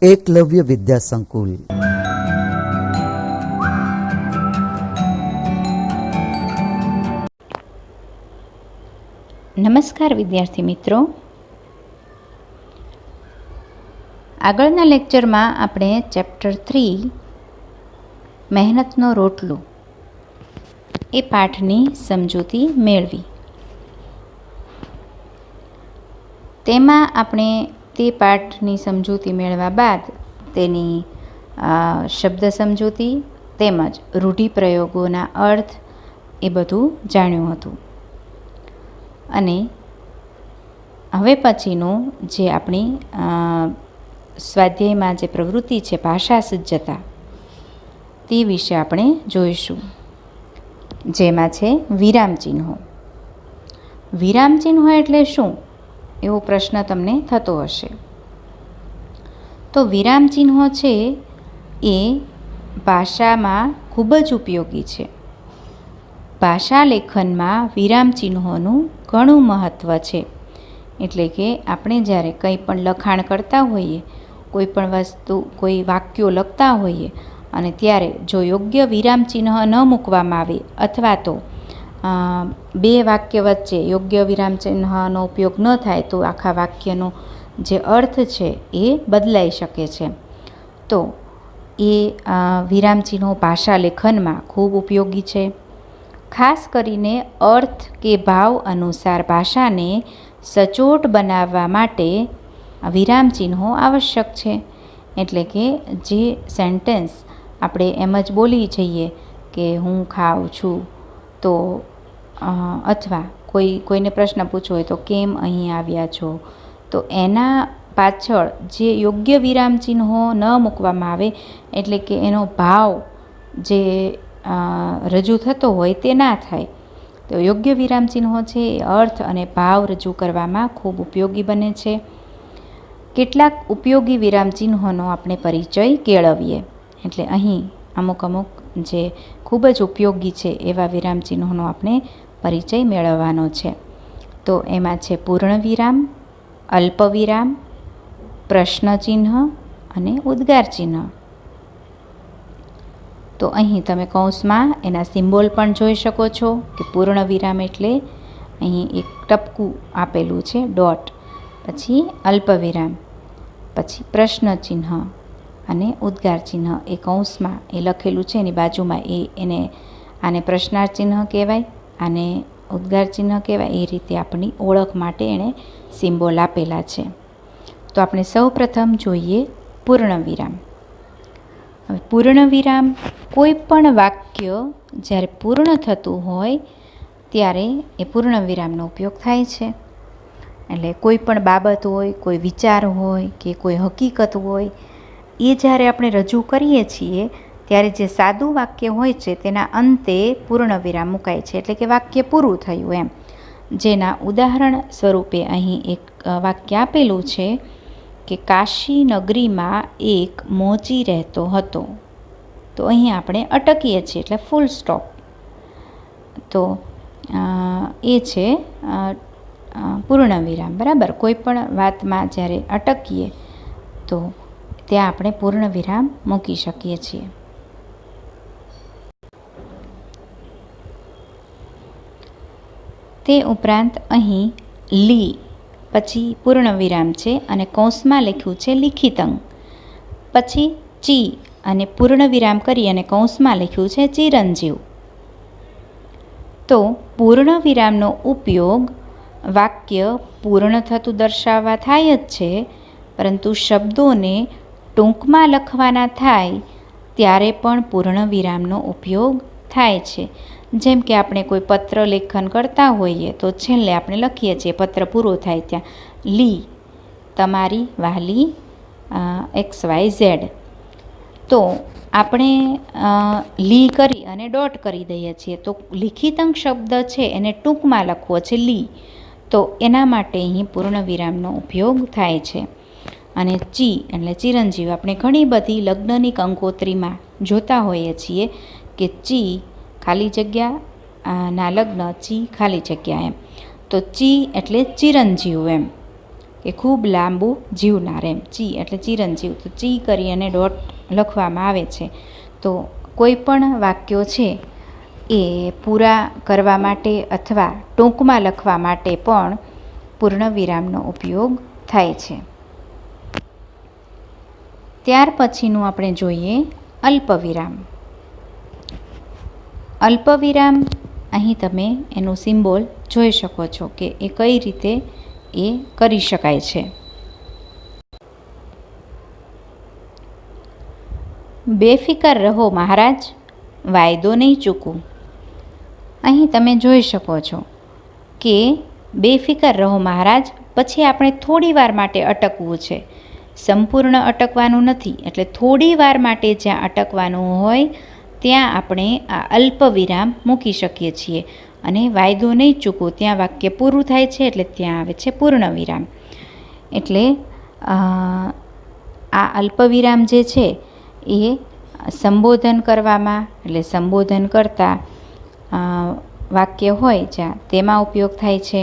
એકલવ્ય વિદ્યા સંકુલ. નમસ્કાર વિદ્યાર્થી મિત્રો. આગળના લેક્ચરમાં આપણે ચેપ્ટર 3 મહેનતનો રોટલો એ પાઠની સમજૂતી મેળવી. તેમાં આપણે તે પાઠની સમજૂતી મેળવ્યા બાદ તેની શબ્દ સમજૂતી તેમજ રૂઢિપ્રયોગોના અર્થ એ બધું જાણ્યું હતું. અને હવે પછીનું જે આપણી સ્વાધ્યાયમાં જે પ્રવૃત્તિ છે ભાષા સજ્જતા, તે વિશે આપણે જોઈશું. જેમાં છે વિરામચિહ્નો. વિરામચિહ્નો એટલે શું એવો પ્રશ્ન તમને થતો હશે. તો વિરામચિહ્નો છે એ ભાષામાં ખૂબ જ ઉપયોગી છે. ભાષા લેખનમાં વિરામચિહ્નોનું ઘણું મહત્ત્વ છે. એટલે કે આપણે જ્યારે કંઈ પણ લખાણ કરતા હોઈએ, કોઈ પણ વસ્તુ, કોઈ વાક્યો લખતા હોઈએ અને ત્યારે જો યોગ્ય વિરામચિહ્ન ન મૂકવામાં આવે અથવા તો બે વાક્ય વચ્ચે યોગ્ય વિરામચિહ્નનો ઉપયોગ ન થાય તો આખા વાક્યનો જે અર્થ છે એ બદલાઈ શકે છે. તો એ વિરામચિહ્નો ભાષા લેખનમાં ખૂબ ઉપયોગી છે. ખાસ કરીને અર્થ કે ભાવ અનુસાર ભાષાને સચોટ બનાવવા માટે વિરામચિહ્નો આવશ્યક છે. એટલે કે જે સેન્ટેન્સ આપણે એમ જ બોલી જઈએ કે હું ખાઉં છું, તો અથવા કોઈને પ્રશ્ન પૂછવો હોય તો કેમ અહીં આવ્યા છો, તો એના પાછળ જે યોગ્ય વિરામચિહ્નો ન મૂકવામાં આવે, એટલે કે એનો ભાવ જે રજૂ થતો હોય તે ના થાય. તો યોગ્ય વિરામચિહ્નો છે એ અર્થ અને ભાવ રજૂ કરવામાં ખૂબ ઉપયોગી બને છે. કેટલાક ઉપયોગી વિરામચિહ્નોનો આપણે પરિચય કેળવીએ. એટલે અહીં અમુક જે ખૂબ જ ઉપયોગી છે એવા વિરામચિહ્નોનો આપણે પરિચય મેળવવાનો છે. તો એમાં છે પૂર્ણ વિરામ, અલ્પવિરામ, પ્રશ્નચિહ્ન અને ઉદ્ગાર ચિહ્ન. તો અહીં તમે કૌંસમાં એના સિમ્બોલ પણ જોઈ શકો છો કે પૂર્ણ વિરામ એટલે અહીં એક ટપકું આપેલું છે, ડોટ, પછી અલ્પવિરામ, પછી પ્રશ્નચિહ્ન અને ઉદ્ગાર ચિહ્ન એ કૌંસમાં એ લખેલું છે. એની બાજુમાં આને પ્રશ્નાર્થ ચિહ્ન કહેવાય, આને ઉદ્ગાર ચિહ્ન કહેવાય. એ રીતે આપણી ઓળખ માટે એણે સિમ્બોલ આપેલા છે. તો આપણે સૌ પ્રથમ જોઈએ પૂર્ણ વિરામ. હવે પૂર્ણ વિરામ, કોઈ પણ વાક્ય જ્યારે પૂર્ણ થતું હોય ત્યારે એ પૂર્ણ વિરામનો ઉપયોગ થાય છે. એટલે કોઈ પણ બાબત હોય, કોઈ વિચાર હોય કે કોઈ હકીકત હોય, એ જ્યારે આપણે રજૂ કરીએ છીએ ત્યારે જે સાદું વાક્ય હોય છે તેના અંતે પૂર્ણ વિરામ મુકાય છે. એટલે કે વાક્ય પૂરું થયું એમ. જેના ઉદાહરણ સ્વરૂપે અહીં એક વાક્ય આપેલું છે કે કાશી નગરીમાં એક મોચી રહેતો હતો. તો અહીં આપણે અટકીએ છીએ એટલે ફૂલ સ્ટોપ. તો એ છે પૂર્ણ વિરામ. બરાબર. કોઈ પણ વાતમાં જ્યારે અટકીએ તો ત્યાં આપણે પૂર્ણ વિરામ મૂકી શકીએ છીએ. તે ઉપરાંત અહીં લી પછી પૂર્ણ વિરામ છે અને કૌંસમાં લખ્યું છે લિખિતં. પછી ચી અને પૂર્ણ વિરામ કરી અને કૌંસમાં લખ્યું છે ચિરંજીવ. તો પૂર્ણ વિરામનો ઉપયોગ વાક્ય પૂર્ણ થતું દર્શાવવા થાય જ છે, પરંતુ શબ્દોને ટૂંકમાં લખવાના થાય ત્યારે પણ પૂર્ણ વિરામનો ઉપયોગ થાય છે. જેમ કે આપણે કોઈ પત્ર લેખન કરતા હોઈએ તો છેલ્લે આપણે લખીએ છીએ પત્ર પૂરો થાય ત્યાં લી તમારી વહાલી XYZ. તો આપણે લી કરી અને ડોટ કરી દઈએ છીએ. તો લિખિતં શબ્દ છે એને ટૂંકમાં લખવો છે લી, તો એના માટે અહીં પૂર્ણ વિરામનો ઉપયોગ થાય છે. અને ચી એટલે ચિરંજીવ. આપણે ઘણી બધી લગ્નની કંકોત્રીમાં જોતા હોઈએ છીએ કે ચી ખાલી જગ્યા ના લગ્ન, ચી ખાલી જગ્યા એમ. તો ચી એટલે ચિરંજીવ એમ. કે ખૂબ લાંબુ જીવનાર એમ, ચી એટલે ચિરંજીવ, તો ચી કરી અને ડોટ લખવામાં આવે છે. તો કોઈ પણ વાક્યો છે એ પૂરા કરવા માટે અથવા ટૂંકમાં લખવા માટે પણ પૂર્ણ વિરામનો ઉપયોગ થાય છે. ત્યાર પછીનું આપણે જોઈએ અલ્પવિરામ. અલ્પવિરામ, અહીં તમે એનું સિમ્બોલ જોઈ શકો છો કે એ કઈ રીતે એ કરી શકાય છે. બેફિકર રહો મહારાજ, વાયદો નહીં ચૂકું. અહીં તમે જોઈ શકો છો કે બેફિકર રહો મહારાજ, પછી આપણે થોડી વાર માટે અટકવું છે, સંપૂર્ણ અટકવાનું નથી. એટલે થોડી વાર માટે જ્યાં અટકવાનું હોય ત્યાં આપણે આ અલ્પ વિરામ મૂકી શકીએ છીએ. અને વાયદો નહીં ચૂકવું, ત્યાં વાક્ય પૂરું થાય છે એટલે ત્યાં આવે છે પૂર્ણ વિરામ. એટલે આ અલ્પવિરામ જે છે એ સંબોધન કરવામાં, એટલે સંબોધન કરતાં વાક્ય હોય જ્યાં તેમાં ઉપયોગ થાય છે.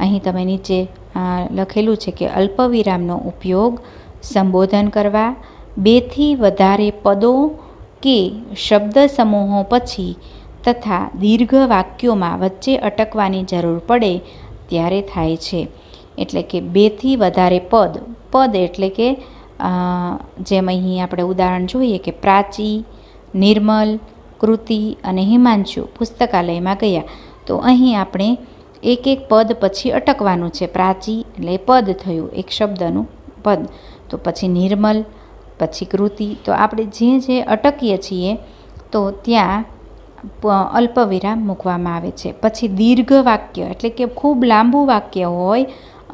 અહીં તમે નીચે લખેલું છે કે અલ્પવિરામનો ઉપયોગ સંબોધન કરવા, 2થી વધારે પદો કે શબ્દ સમૂહો પછી તથા દીર્ઘ વાક્યોમાં વચ્ચે અટકવાની જરૂર પડે ત્યારે થાય છે. એટલે કે 2થી વધારે પદ એટલે કે જેમ અહીં આપણે ઉદાહરણ જોઈએ કે પ્રાચી, નિર્મલ, કૃતિ અને હિમાંશુ પુસ્તકાલયમાં ગયા. તો અહીં આપણે એક એક પદ પછી અટકવાનું છે. પ્રાચી એટલે પદ થયું, એક શબ્દનું પદ, તો પછી નિર્મલ, પછી કૃતિ. તો આપણે જે અટકીએ છીએ તો ત્યાં અલ્પવિરામ મૂકવામાં આવે છે. પછી દીર્ઘ વાક્ય એટલે કે ખૂબ લાંબુ વાક્ય હોય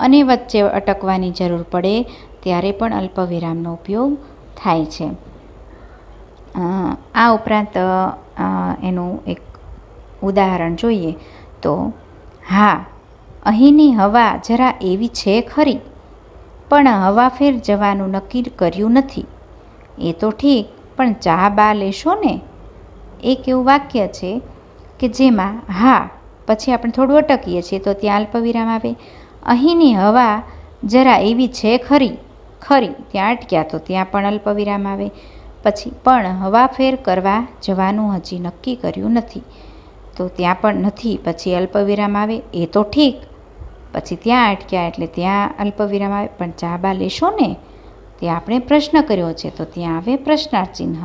અને વચ્ચે અટકવાની જરૂર પડે ત્યારે પણ અલ્પવિરામનો ઉપયોગ થાય છે. આ ઉપરાંત એનું એક ઉદાહરણ જોઈએ તો, હા, અહીંની હવા જરા એવી છે ખરી, પણ હવાફેર જવાનું નક્કી કર્યું નથી. એ તો ઠીક, પણ ચા બા લેશો ને? એક એવું વાક્ય છે કે જેમાં હા પછી આપણે થોડું અટકીએ છીએ તો ત્યાં અલ્પવિરામ આવે. અહીંની હવા જરા એવી છે ખરી, ત્યાં અટક્યા તો ત્યાં પણ અલ્પવિરામ આવે. પછી પણ હવાફેર કરવા જવાનું હજી નક્કી કર્યું નથી, તો ત્યાં પણ નથી, પછી અલ્પવિરામ આવે. એ તો ઠીક, પછી ત્યાં અટક્યા એટલે ત્યાં અલ્પવિરામ આવે. પણ ચા બા લેશો ને? ત્યાં આપણે પ્રશ્ન કર્યો છે તો ત્યાં આવે પ્રશ્નાર્થ ચિહ્ન.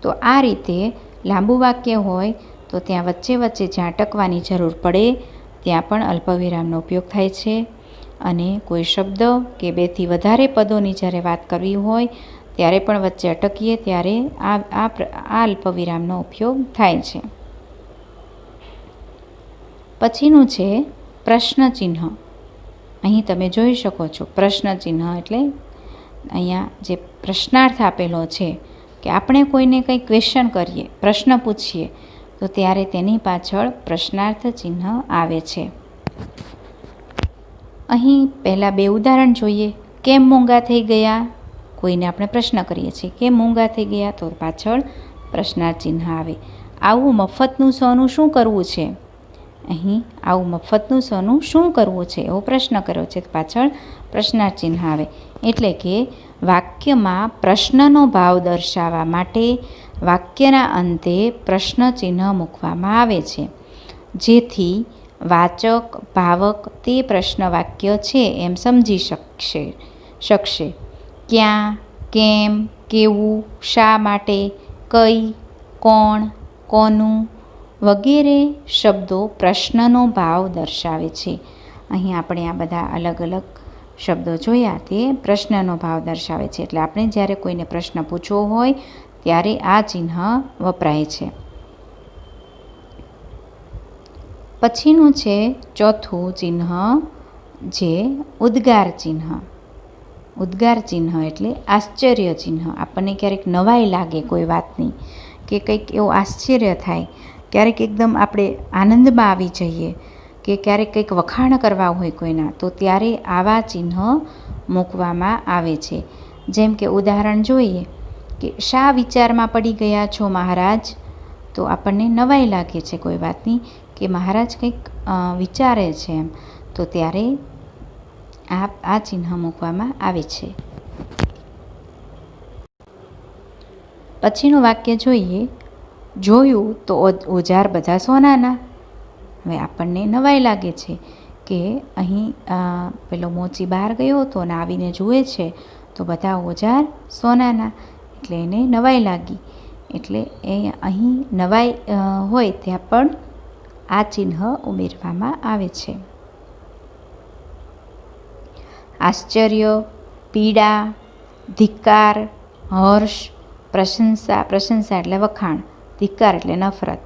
તો આ રીતે લાંબુ વાક્ય હોય તો ત્યાં વચ્ચે જ્યાં અટકવાની જરૂર પડે ત્યાં પણ અલ્પવિરામનો ઉપયોગ થાય છે. અને કોઈ શબ્દ કે 2થી વધારે પદોની જ્યારે વાત કરવી હોય ત્યારે પણ વચ્ચે અટકીએ ત્યારે આ અલ્પવિરામનો ઉપયોગ થાય છે. પછીનું છે પ્રશ્ન ચિહ્ન. અહીં તમે જોઈ શકો છો પ્રશ્ન ચિહ્ન એટલે અહીંયા જે પ્રશ્નાર્થ આપેલો છે કે આપણે કોઈને કંઈ ક્વેશ્ચન કરીએ, પ્રશ્ન પૂછીએ તો ત્યારે તેની પાછળ પ્રશ્નાર્થ ચિહ્ન આવે છે. અહીં પહેલાં 2 ઉદાહરણ જોઈએ. કેમ મૂંગા થઈ ગયા? કોઈને આપણે પ્રશ્ન કરીએ છીએ કેમ મૂંગા થઈ ગયા, તો પાછળ પ્રશ્નાર્થ ચિહ્ન આવે. આવું મફતનું સોનું શું કરવું છે? અહીં આવું મફતનું સોનું શું કરવું છે એવો પ્રશ્ન કર્યો છે, પાછળ પ્રશ્નાર્થ ચિહ્ન આવે. એટલે કે વાક્યમાં પ્રશ્નનો ભાવ દર્શાવવા માટે વાક્યના અંતે પ્રશ્ન ચિહ્ન મૂકવામાં આવે છે, જેથી વાચક ભાવક તે પ્રશ્ન વાક્ય છે એમ સમજી શકશે. ક્યાં, કેમ, કેવું, શા માટે, કઈ, કોણ, કોનું વગેરે શબ્દો પ્રશ્નનો ભાવ દર્શાવે છે. અહીં આપણે આ બધા અલગ અલગ શબ્દો જોયા તે પ્રશ્નનો ભાવ દર્શાવે છે. એટલે આપણે જ્યારે કોઈને પ્રશ્ન પૂછવો હોય ત્યારે આ ચિહ્ન વપરાય છે. પછીનું છે ચોથું ચિહ્ન, જે ઉદ્ગાર ચિહ્ન. ઉદ્ગાર ચિહ્ન એટલે આશ્ચર્ય ચિહ્ન. આપણને ક્યારેક નવાઈ લાગે કોઈ વાતની કે કંઈક એવું આશ્ચર્ય થાય, ક્યારેક એકદમ આપણે આનંદમાં આવી જઈએ કે ક્યારેક કંઈક વખાણ કરવા હોય કોઈના, તો ત્યારે આવા ચિહ્ન મૂકવામાં આવે છે. જેમ કે ઉદાહરણ જોઈએ કે શા વિચારમાં પડી ગયા છો મહારાજ? તો આપણને નવાઈ લાગે છે કોઈ વાતની કે મહારાજ કંઈક વિચારે છે એમ, તો ત્યારે આ ચિહ્ન મૂકવામાં આવે છે. પછીનું વાક્ય જોઈએ. જોયું તો ઓજાર બધા સોનાના. હવે આપણને નવાઈ લાગે છે કે અહીં પેલો મોચી બહાર ગયો હતો અને આવીને જુએ છે તો બધા ઓજાર સોનાના, એટલે એને નવાઈ લાગી. એટલે એ અહીં નવાઈ હોય ત્યાં પણ આ ચિહ્ન ઉમેરવામાં આવે છે. આશ્ચર્ય, પીડા, ધિક્કાર, હર્ષ, પ્રશંસા એટલે વખાણ, ધિક્કાર એટલે નફરત,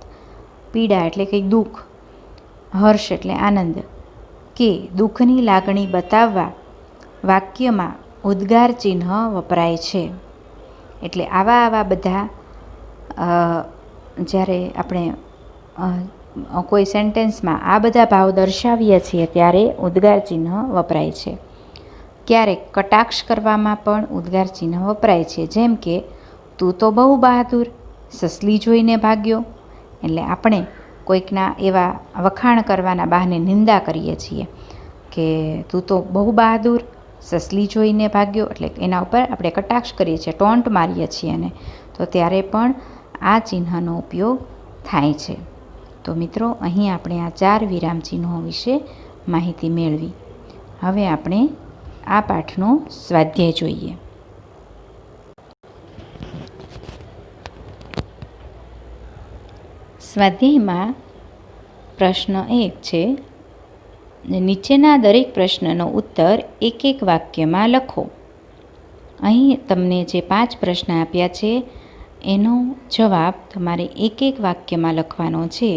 પીડા એટલે કંઈક દુઃખ, હર્ષ એટલે આનંદ કે દુઃખની લાગણી બતાવવા વાક્યમાં ઉદ્ગાર ચિહ્ન વપરાય છે. એટલે આવા બધા જ્યારે આપણે કોઈ સેન્ટેન્સમાં આ બધા ભાવ દર્શાવીએ છીએ ત્યારે ઉદ્ગાર ચિહ્ન વપરાય છે. ક્યારેક કટાક્ષ કરવામાં પણ ઉદ્ગાર ચિહ્ન વપરાય છે. જેમ કે તું તો બહુ બહાદુર, સસલી જોઈને ભાગ્યો. એટલે આપણે કોઈકના એવા વખાણ કરવાના બહાને નિંદા કરીએ છીએ કે તું તો બહુ બહાદુર, સસલી જોઈને ભાગ્યો, એટલે એના ઉપર આપણે કટાક્ષ કરીએ છીએ, ટોન્ટ મારીએ છીએ એને, તો ત્યારે પણ આ ચિહ્નનો ઉપયોગ થાય છે. તો મિત્રો, અહીં આપણે આ 4 વિરામ ચિહ્નો વિશે માહિતી મેળવી. હવે આપણે આ પાઠનો સ્વાધ્યાય જોઈએ. સ્વાધ્યાયમાં પ્રશ્ન 1 છે, નીચેના દરેક પ્રશ્નનો ઉત્તર એક એક વાક્યમાં લખો. અહીં તમને જે 5 પ્રશ્ન આપ્યા છે એનો જવાબ તમારે એક એક વાક્યમાં લખવાનો છે.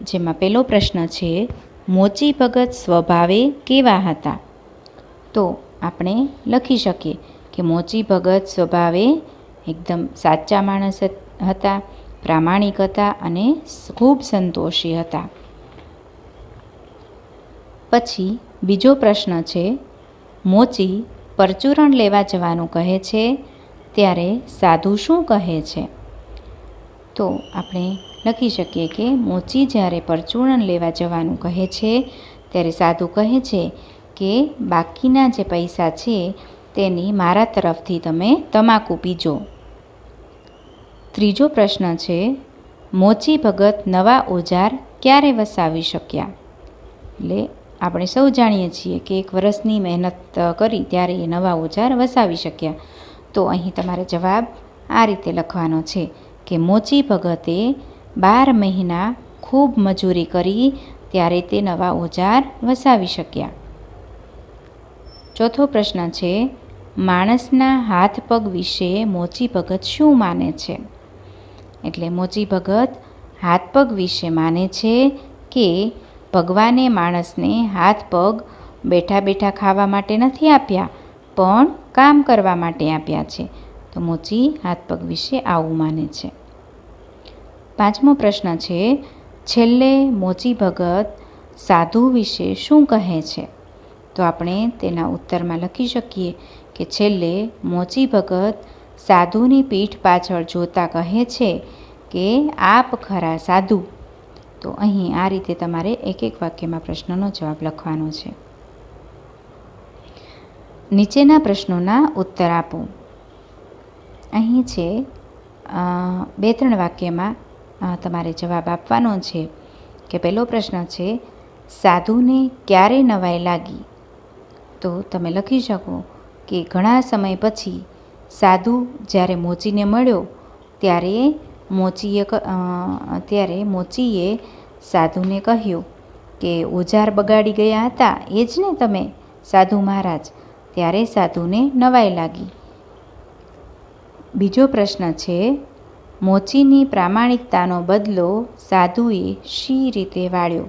જેમાં પહેલો પ્રશ્ન છે, મોચી ભગત સ્વભાવે કેવા હતા? તો આપણે લખી શકીએ કે મોચી ભગત સ્વભાવે એકદમ સાચા માણસ હતા, પ્રામાણિક હતા અને ખૂબ સંતોષી હતા. પછી બીજો પ્રશ્ન છે, મોચી પરચુરણ લેવા જવાનું કહે છે ત્યારે સાધુ શું કહે છે? તો આપણે લખી શકીએ કે મોચી જ્યારે પરચુરણ લેવા જવાનું કહે છે ત્યારે સાધુ કહે છે કે બાકીના જે પૈસા છે તેની મારા તરફથી તમે તમાકુ પીજો. ત્રીજો પ્રશ્ન છે, મોચી ભગત નવા ઓજાર ક્યારે વસાવી શક્યા? એટલે આપણે સૌ જાણીએ છીએ કે 1 વર્ષની મહેનત કરી ત્યારે એ નવા ઓજાર વસાવી શક્યા. તો અહીં તમારે જવાબ આ રીતે લખવાનો છે કે મોચી ભગતે 12 મહિના ખૂબ મજૂરી કરી ત્યારે તે નવા ઓજાર વસાવી શક્યા. ચોથો પ્રશ્ન છે, માણસના હાથ પગ વિશે મોચી ભગત શું માને છે? એટલે મોચી ભગત હાથ પગ વિશે માને છે કે ભગવાને માણસને હાથ પગ બેઠા બેઠા ખાવા માટે નથી આપ્યા, પણ કામ કરવા માટે આપ્યા છે. તો મોચી હાથ પગ વિશે આવું માને છે. 5મો પ્રશ્ન છે, છેલ્લે મોચી ભગત સાધુ વિશે શું કહે છે? તો આપણે તેના ઉત્તરમાં લખી શકીએ કે છેલ્લે મોચી ભગત સાધુની પીઠ પાછળ જોતા કહે છે કે આપ ખરા સાધુ. તો અહીં આ રીતે તમારે એક એક વાક્યમાં પ્રશ્નનો જવાબ લખવાનો છે. નીચેના પ્રશ્નોના ઉત્તર આપો. અહીં છે 2-3 વાક્યમાં તમારે જવાબ આપવાનો છે કે પહેલો પ્રશ્ન છે, સાધુને ક્યારે નવાઈ લાગી? તો તમે લખી શકો કે ઘણા સમય પછી સાધુ જ્યારે મોચીને મળ્યો ત્યારે મોચીએ સાધુને કહ્યું કે ઓજાર બગાડી ગયા હતા એ જ ને તમે સાધુ મહારાજ? ત્યારે સાધુને નવાઈ લાગી. બીજો પ્રશ્ન છે, મોચીની પ્રામાણિકતાનો બદલો સાધુએ શી રીતે વાળ્યો?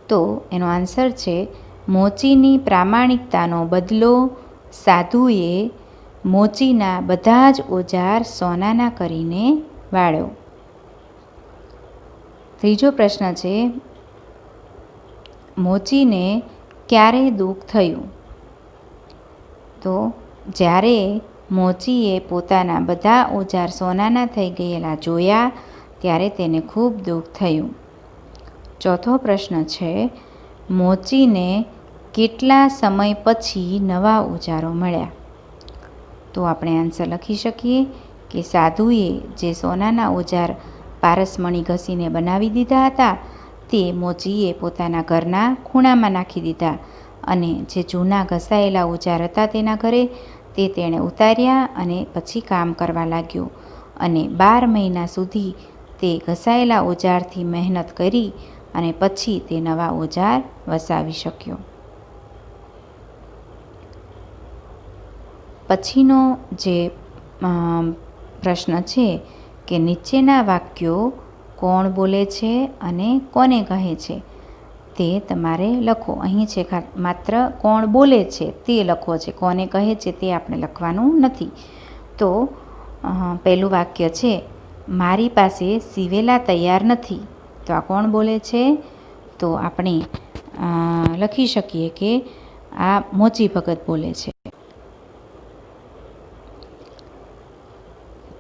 તો એનો આન્સર છે, મોચીની પ્રામાણિકતાનો બદલો સાધુએ મોચીના બધા જ ઓજાર સોનાના કરીને વાળ્યો. ત્રીજો પ્રશ્ન છે, મોચીને ક્યારે દુઃખ થયું? તો જ્યારે મોચીએ પોતાના બધા ઓજાર સોનાના થઈ ગયેલા જોયા ત્યારે તેને ખૂબ દુઃખ થયું. ચોથો પ્રશ્ન છે, મોચીને કેટલા સમય પછી નવા ઓજારો મળ્યા? તો આપણે આન્સર લખી શકીએ કે સાધુએ જે સોનાના ઓજાર પારસમણી ઘસીને બનાવી દીધા હતા તે મોચીએ પોતાના ઘરના ખૂણામાં નાખી દીધા, અને જે જૂના ઘસાયેલા ઓજાર હતા તેના ઘરે તે તેણે ઉતાર્યા અને પછી કામ કરવા લાગ્યો, અને 12 મહિના સુધી તે ઘસાયેલા ઓજારથી મહેનત કરી અને પછી તે નવા ઓજાર વસાવી શક્યો. પછીનો જે પ્રશ્ન છે કે નીચેના વાક્યો કોણ બોલે છે અને કોને કહે છે તે તમારે લખો. અહીં છે માત્ર કોણ બોલે છે તે લખો છે, કોને કહે છે તે આપણે લખવાનું નથી. તો પહેલું વાક્ય છે, મારી પાસે સીવેલા તૈયાર નથી. તો આ કોણ બોલે છે? તો આપણે લખી શકીએ કે આ મોચી ભગત બોલે છે.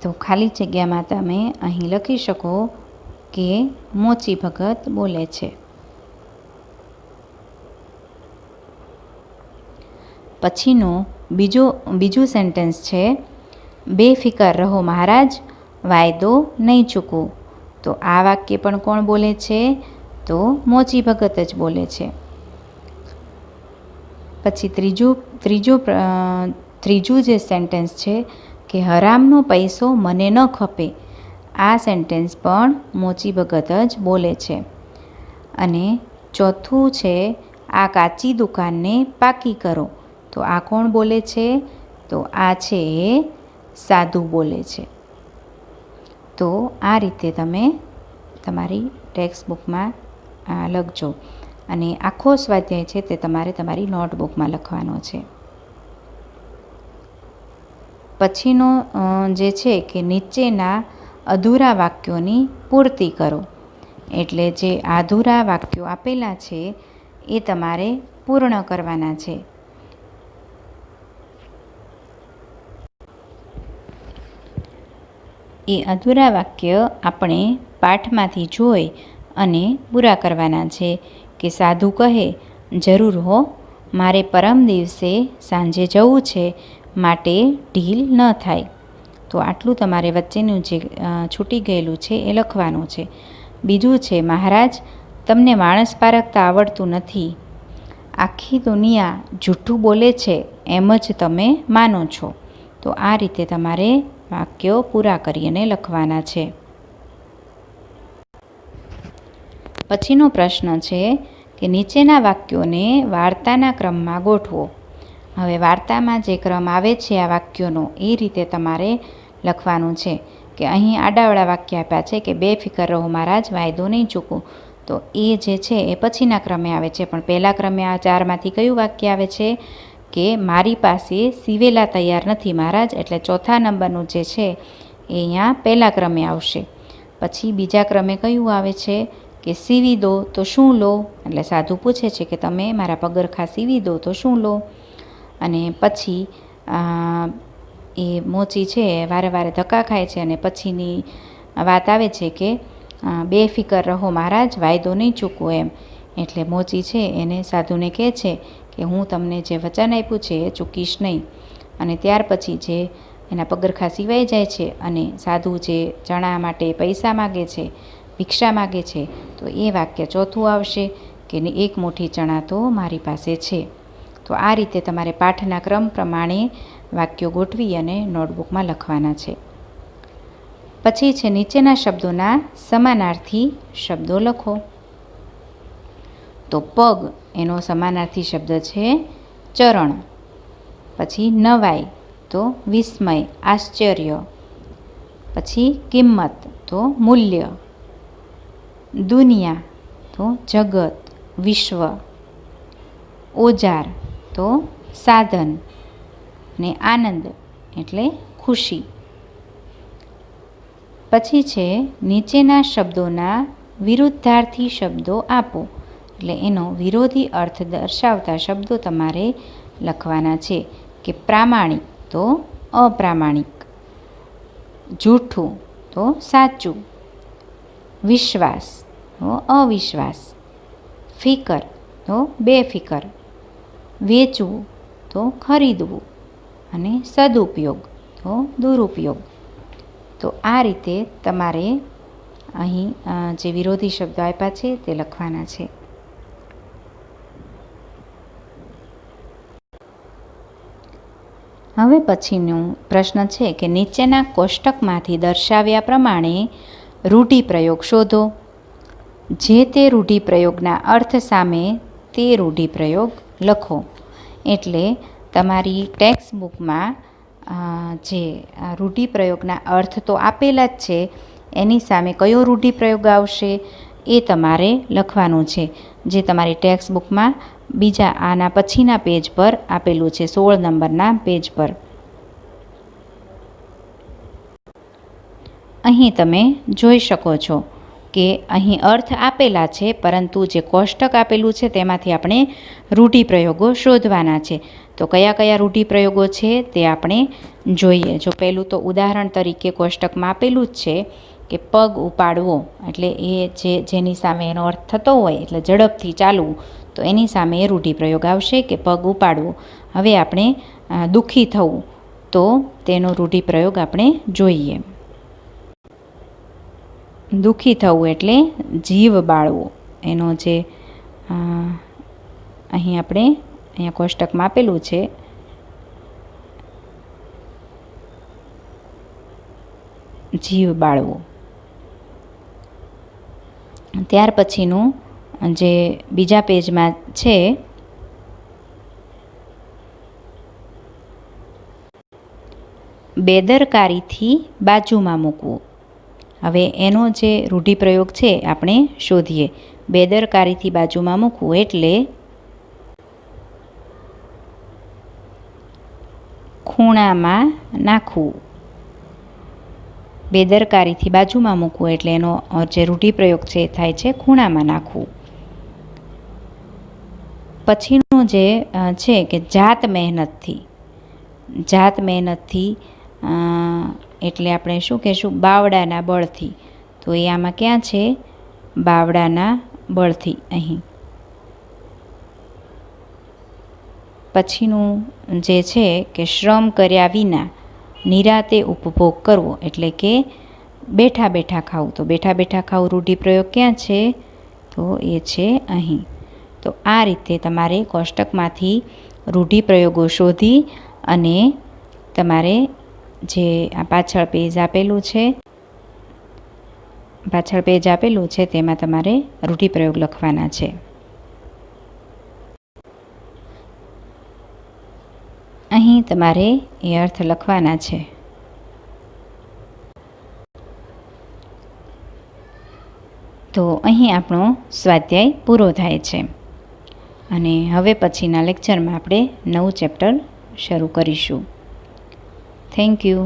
તો ખાલી જગ્યામાં તમે અહીં લખી શકો કે મોચી ભગત બોલે છે. પછીનું બીજું સેન્ટેન્સ છે, બેફિકર રહો મહારાજ, વાયદો નહીં ચૂકવું. તો આ વાક્ય પણ કોણ બોલે છે? તો મોચી ભગત જ બોલે છે. પછી ત્રીજું જે સેન્ટેન્સ છે કે હરામનો પૈસો મને ન ખપે. આ સેન્ટેન્સ પણ મોચી ભગત જ બોલે છે. અને ચોથું છે, આ કાચી દુકાનને પાકી કરો. તો આ કોણ બોલે છે? તો આ છે સાધુ બોલે છે. તો આ રીતે તમે તમારી ટેક્સ્ટ બુકમાં લખજો, અને આખો સ્વાધ્યાય છે તે તમારે તમારી નોટબુકમાં લખવાનો છે. પછીનો જે છે કે નીચેના અધૂરા વાક્યોની પૂર્તિ કરો. એટલે જે અધૂરા વાક્યો આપેલા છે એ તમારે પૂર્ણ કરવાના છે. એ અધૂરા વાક્ય આપણે પાઠમાંથી જોઈ અને પૂરા કરવાના છે. કે સાધુ કહે, જરૂર હો, મારે પરમ દિવસે સાંજે જવું છે, માટે ઢીલ ન થાય. તો આટલું તમારે વચ્ચેનું જે છૂટી ગયેલું છે એ લખવાનું છે. બીજું છે, મહારાજ તમને માણસ પારખતા આવડતું નથી. આખી દુનિયા જૂઠું બોલે છે એમ જ તમે માનો છો. તો આ રીતે તમારે વાક્યો પૂરા કરીને લખવાના છે. પછીનો પ્રશ્ન છે કે નીચેના વાક્યોને વાર્તાના ક્રમમાં ગોઠવો. હવે વાર્તામાં જે ક્રમ આવે છે આ વાક્યોનો એ રીતે તમારે લખવાનું છે. કે અહીં આડાવાળા વાક્ય આપ્યા છે કે બેફિકર રહો મહારાજ, વાયદો નહીં ચૂકવું. તો એ જે છે એ પછીના ક્રમે આવે છે, પણ પહેલા ક્રમે આ 4માંથી કયું વાક્ય આવે છે કે મારી પાસે સીવેલા તૈયાર નથી મહારાજ. એટલે ચોથા નંબરનું જે છે એ અહીંયા પહેલા ક્રમે આવશે. પછી બીજા ક્રમે કયું આવે છે કે સીવી દો તો શું લો? એટલે સાધુ પૂછે છે કે તમે મારા પગરખા સીવી દો તો શું લો? અને પછી એ મોચી છે વારે વારે ધક્કા ખાય છે, અને પછીની વાત આવે છે કે બેફિકર રહો મહારાજ, વાયદો નહીં ચૂકવો એમ. એટલે મોચી છે એને સાધુને કહે છે કે હું તમને જે વચન આપ્યું છે એ ચૂકીશ નહીં. અને ત્યાર પછી જે એના પગરખા સીવાઈ જાય છે અને સાધુ જે ચણા માટે પૈસા માગે છે, ભિક્ષા માગે છે, તો એ વાક્ય ચોથું આવશે કે એક મુઠ્ઠી ચણા તો મારી પાસે છે. તો આ રીતે તમારે પાઠના ક્રમ પ્રમાણે વાક્યો ગોઠવી અને નોટબુકમાં લખવાના છે. પછી છે નીચેના શબ્દોના સમાનાર્થી શબ્દો લખો. તો પગ એનો સમાનાર્થી શબ્દ છે ચરણ. પછી નવાઈ તો વિસ્મય, આશ્ચર્ય. પછી કિંમત તો મૂલ્ય. દુનિયા તો જગત, વિશ્વ. ઓજાર તો સાધન, ને આનંદ એટલે ખુશી. પછી છે નીચેના શબ્દોના વિરુદ્ધાર્થી શબ્દો આપો. એટલે એનો વિરોધી અર્થ દર્શાવતા શબ્દો તમારે લખવાના છે. કે પ્રામાણિક તો અપ્રામાણિક, જૂઠું તો સાચું, વિશ્વાસ તો અવિશ્વાસ, ફિકર તો તો બેફિકર, વેચવું તો ખરીદવું, અને સદુપયોગ તો દુરુપયોગ. તો આ રીતે તમારે અહીં જે વિરોધી શબ્દો આપ્યા છે તે લખવાના છે. હવે પછીનો પ્રશ્ન છે કે નીચેના કોષ્ટકમાંથી દર્શાવ્યા પ્રમાણે રૂઢિપ્રયોગ શોધો. જે તે રૂઢિપ્રયોગના અર્થ સામે તે રૂઢિપ્રયોગ લખો. એટલે તમારી ટેક્સ્ટ બુકમાં જે રૂઢિપ્રયોગના અર્થ તો આપેલા જ છે, એની સામે કયો રૂઢિપ્રયોગ આવશે એ તમારે લખવાનું છે, જે તમારી ટેક્સ્ટ બુકમાં બીજા આના પછીના પેજ પર આપેલું છે, 16 નંબરના પેજ પર. અહીં તમે જોઈ શકો છો કે અહીં અર્થ આપેલા છે, પરંતુ જે કોષ્ટક આપેલું છે તેમાંથી આપણે રૂઢિપ્રયોગો શોધવાના છે. તો કયા કયા રૂઢિપ્રયોગો છે તે આપણે જોઈએ. જો પહેલું તો ઉદાહરણ તરીકે કોષ્ટકમાં આપેલું જ છે કે પગ ઉપાડવો, એટલે એ જેની સામે એનો અર્થ થતો હોય એટલે ઝડપથી ચાલવું, તો એની સામે એ રૂઢિપ્રયોગ આવશે કે પગ ઉપાડવો. હવે આપણે દુઃખી થવું, તો તેનો રૂઢિપ્રયોગ આપણે જોઈએ. દુઃખી થવું એટલે જીવ બાળવો. એનો જે અહીંયા કોષ્ટકમાં આપેલું છે, જીવ બાળવો. ત્યાર પછીનું જે બીજા પેજમાં છે, બેદરકારીથી બાજુમાં મૂકવું. હવે એનો જે રૂઢિપ્રયોગ છે આપણે શોધીએ. બેદરકારીથી બાજુમાં મૂકવું એટલે ખૂણામાં નાખવું. બેદરકારીથી બાજુમાં મૂકવું એટલે એનો જે રૂઢિપ્રયોગ છે એ થાય છે ખૂણામાં નાખવું. પછીનું જે છે કે જાત મહેનતથી. જાત મહેનતથી એટલે આપણે શું કહેશું, બાવડાના બળથી. તો એ આમાં ક્યાં છે, બાવડાના બળથી અહીં. પછીનું જે છે કે શ્રમ કર્યા વિના નિરાતે ઉપભોગ કરવો, એટલે કે બેઠા બેઠા ખાવું. તો બેઠા બેઠા ખાવું રૂઢિપ્રયોગ ક્યાં છે, તો એ છે અહીં. તો આ રીતે તમારે કોષ્ટકમાંથી રૂઢિપ્રયોગો શોધી અને તમારે જે આ પાછળ પેજ આપેલું છે તેમાં તમારે રૂઢિપ્રયોગ લખવાના છે. અહીં તમારે એ અર્થ લખવાના છે. તો અહીં આપણો સ્વાધ્યાય પૂરો થાય છે, અને હવે પછીના લેક્ચરમાં આપણે નવું ચેપ્ટર શરૂ કરીશું. Thank you.